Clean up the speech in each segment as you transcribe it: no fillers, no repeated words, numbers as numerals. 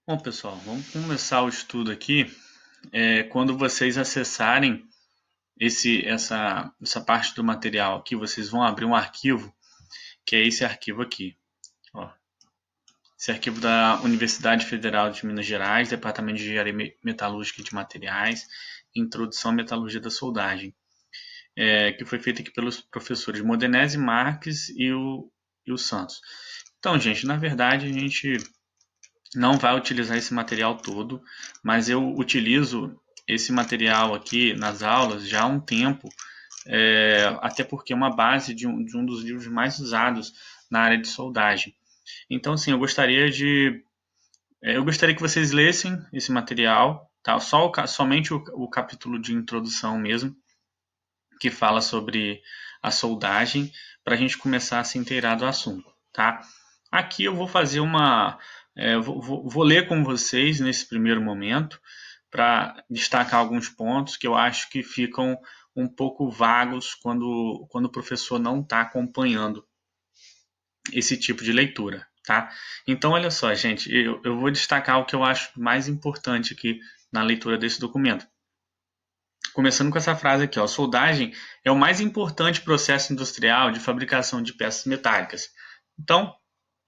Bom, pessoal, vamos começar o estudo aqui. Quando vocês acessarem essa parte do material aqui, vocês vão abrir um arquivo, que é esse arquivo aqui. Ó. Esse arquivo da Universidade Federal de Minas Gerais, Departamento de Engenharia Metalúrgica e de Materiais, Introdução à Metalurgia da Soldagem, que foi feito aqui pelos professores Modenese Marques e o Santos. Então, gente, na verdade, a gente não vai utilizar esse material todo, mas eu utilizo esse material aqui nas aulas já há um tempo, até porque é uma base de um dos livros mais usados na área de soldagem. Então, assim, eu gostaria que vocês lessem esse material, tá? Somente o capítulo de introdução mesmo, que fala sobre a soldagem, para a gente começar a se inteirar do assunto, tá? Aqui eu vou fazer vou ler com vocês nesse primeiro momento, para destacar alguns pontos que eu acho que ficam um pouco vagos quando o professor não está acompanhando esse tipo de leitura, tá? Então, olha só, gente, eu vou destacar o que eu acho mais importante aqui na leitura desse documento. Começando com essa frase aqui, ó, soldagem é o mais importante processo industrial de fabricação de peças metálicas. Então,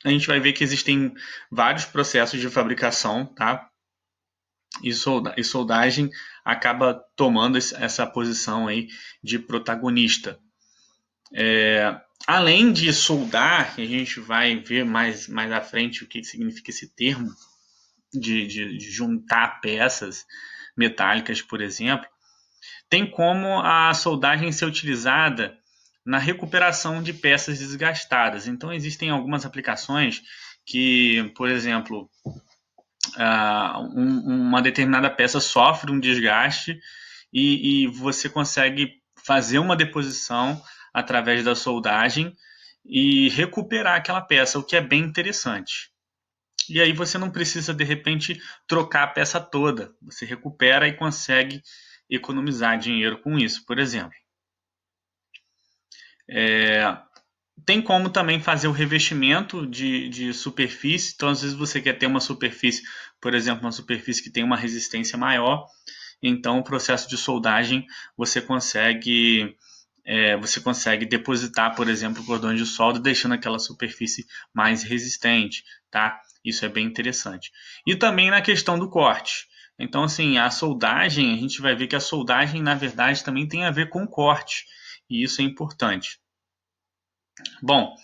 a gente vai ver que existem vários processos de fabricação, tá? E soldagem acaba tomando essa posição aí de protagonista. Além de soldar, a gente vai ver mais à frente o que significa esse termo de juntar peças metálicas, por exemplo. Tem como a soldagem ser utilizada na recuperação de peças desgastadas. Então, existem algumas aplicações que, por exemplo, uma determinada peça sofre um desgaste e você consegue fazer uma deposição através da soldagem e recuperar aquela peça, o que é bem interessante. E aí você não precisa, de repente, trocar a peça toda. Você recupera e consegue economizar dinheiro com isso, por exemplo. Tem como também fazer o revestimento de superfície. Então, às vezes, você quer ter uma superfície, por exemplo, uma superfície que tem uma resistência maior. Então, o processo de soldagem você consegue depositar, por exemplo, cordões de solda, deixando aquela superfície mais resistente, tá? Isso é bem interessante. E também na questão do corte. Então, assim, a soldagem, a gente vai ver que a soldagem, na verdade, também tem a ver com corte. E isso é importante. Bom,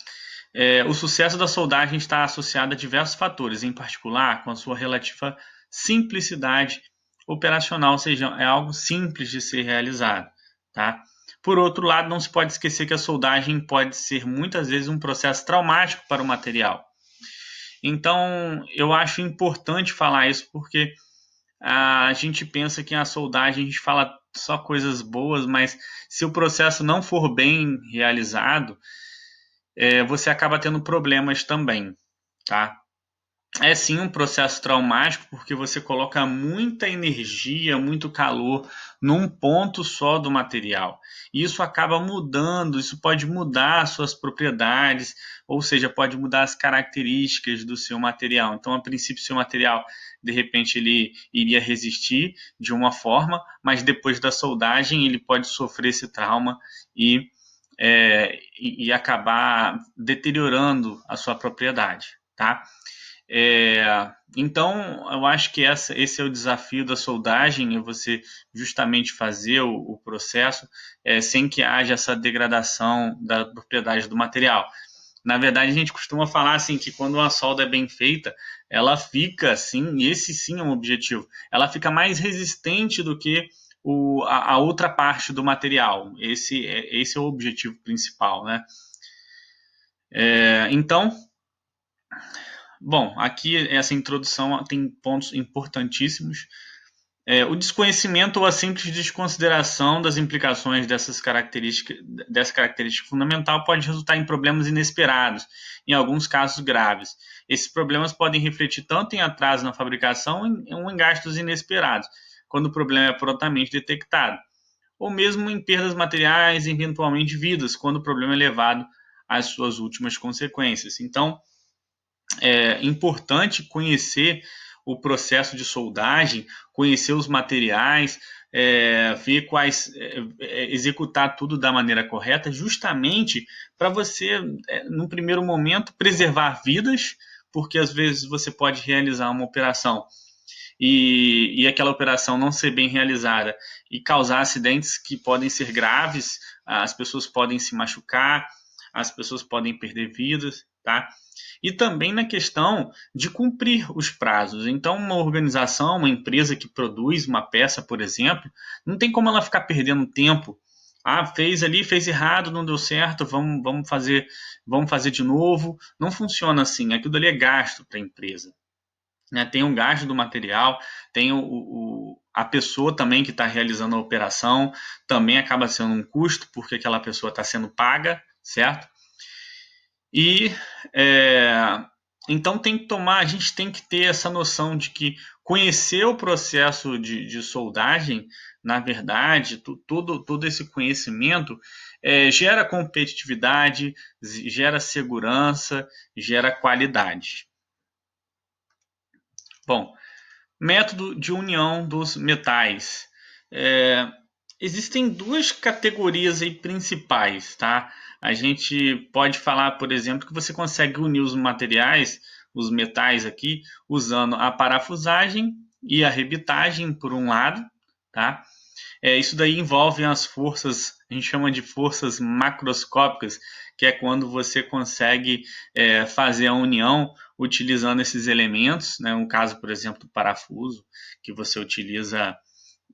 o sucesso da soldagem está associado a diversos fatores, em particular com a sua relativa simplicidade operacional, ou seja, é algo simples de ser realizado. Tá? Por outro lado, não se pode esquecer que a soldagem pode ser muitas vezes um processo traumático para o material. Então, eu acho importante falar isso porque a gente pensa que a soldagem a gente fala só coisas boas, mas se o processo não for bem realizado, você acaba tendo problemas também, tá? É sim um processo traumático porque você coloca muita energia, muito calor num ponto só do material. E isso acaba mudando, isso pode mudar as suas propriedades, ou seja, pode mudar as características do seu material. Então, a princípio, seu material, de repente, ele iria resistir de uma forma, mas depois da soldagem ele pode sofrer esse trauma e acabar deteriorando a sua propriedade, tá? Então, eu acho que esse é o desafio da soldagem, é você justamente fazer o processo sem que haja essa degradação da propriedade do material. Na verdade, a gente costuma falar assim que quando uma solda é bem feita, ela fica assim, e esse sim é um objetivo, ela fica mais resistente do que a outra parte do material. Esse é o objetivo principal, né? Então, bom, aqui essa introdução tem pontos importantíssimos. O desconhecimento ou a simples desconsideração das implicações dessa característica fundamental pode resultar em problemas inesperados, em alguns casos graves. Esses problemas podem refletir tanto em atraso na fabricação ou em gastos inesperados, quando o problema é prontamente detectado, ou mesmo em perdas materiais e eventualmente vidas, quando o problema é levado às suas últimas consequências. Então, é importante conhecer o processo de soldagem, conhecer os materiais, ver executar tudo da maneira correta, justamente para você, no primeiro momento, preservar vidas, porque às vezes você pode realizar uma operação e aquela operação não ser bem realizada e causar acidentes que podem ser graves, as pessoas podem se machucar, as pessoas podem perder vidas, tá? E também na questão de cumprir os prazos. Então, uma organização, uma empresa que produz uma peça, por exemplo, não tem como ela ficar perdendo tempo. Ah, fez ali, fez errado, não deu certo, vamos fazer de novo. Não funciona assim. Aquilo ali é gasto para a empresa. Né? Tem um gasto do material, tem a pessoa também que está realizando a operação, também acaba sendo um custo, porque aquela pessoa está sendo paga, certo? E então a gente tem que ter essa noção de que conhecer o processo de soldagem, na verdade, todo esse conhecimento gera competitividade, gera segurança, gera qualidade. Bom, método de união dos metais. Existem duas categorias aí principais, tá? A gente pode falar, por exemplo, que você consegue unir os materiais, os metais aqui, usando a parafusagem e a rebitagem por um lado, tá? Isso daí envolve as forças, a gente chama de forças macroscópicas, que é quando você consegue fazer a união utilizando esses elementos, né? Um caso, por exemplo, do parafuso, que você utiliza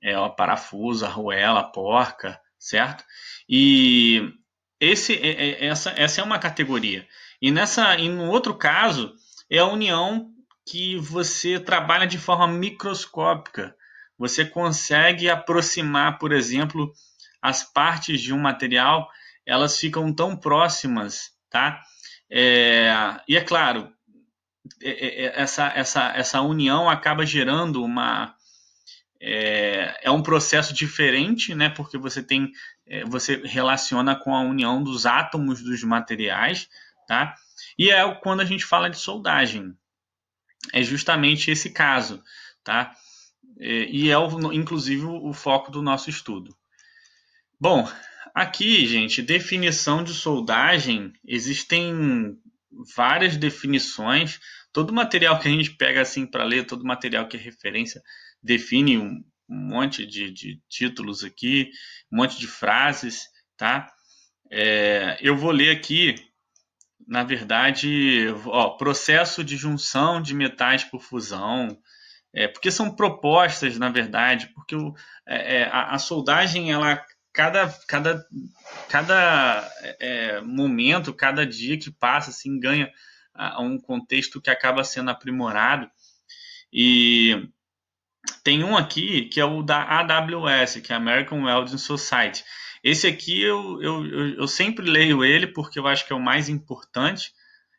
o parafuso, a arruela, a porca, certo? E essa é uma categoria. E no outro caso, é a união que você trabalha de forma microscópica. Você consegue aproximar, por exemplo, as partes de um material, elas ficam tão próximas, tá? E é claro, essa união acaba gerando um processo diferente, né? Porque você relaciona com a união dos átomos dos materiais, tá? E quando a gente fala de soldagem, é justamente esse caso, tá? E inclusive o foco do nosso estudo. Bom, aqui, gente, definição de soldagem, existem várias definições. Todo material que a gente pega assim para ler, todo material que é referência, define um monte de títulos aqui, um monte de frases, tá? Eu vou ler aqui, na verdade, processo de junção de metais por fusão, porque são propostas, na verdade, porque a soldagem, ela cada momento, cada dia que passa, assim, ganha um contexto que acaba sendo aprimorado. E tem um aqui que é o da AWS, que é American Welding Society. Esse aqui eu sempre leio ele porque eu acho que é o mais importante.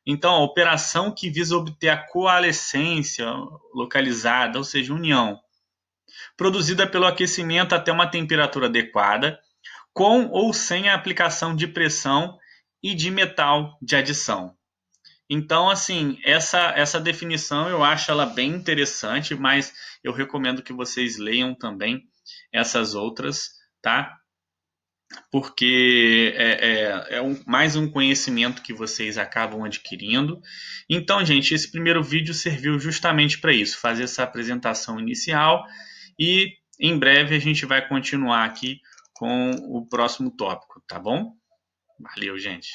Então, a operação que visa obter a coalescência localizada, ou seja, união, produzida pelo aquecimento até uma temperatura adequada, com ou sem a aplicação de pressão e de metal de adição. Então, assim, essa definição eu acho ela bem interessante, mas eu recomendo que vocês leiam também essas outras, tá? Porque mais um conhecimento que vocês acabam adquirindo. Então, gente, esse primeiro vídeo serviu justamente para isso, fazer essa apresentação inicial e em breve a gente vai continuar aqui com o próximo tópico, tá bom? Valeu, gente.